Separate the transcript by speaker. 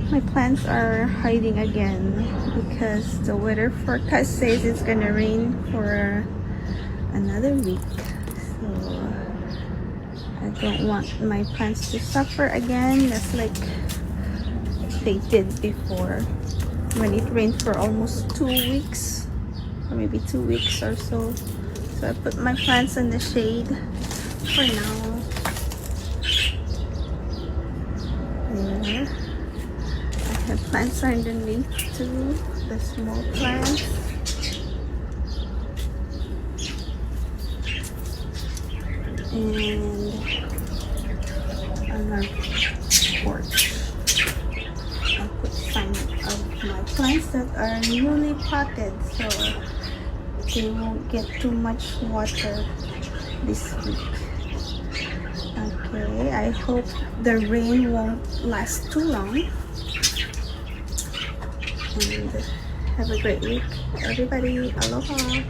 Speaker 1: My plants are hiding again because the weather forecast says it's gonna rain for another week. So I don't want my plants to suffer again, just like they did before when it rained for almost 2 weeks, or maybe 2 weeks or so. So I put my plants in the shade for now. There. I have plants underneath too, the small plants. And on our porch, I'll put some of my plants that are newly potted so they won't get too much water this week. Okay, I hope the rain won't last too long. And have a great week, everybody. Aloha.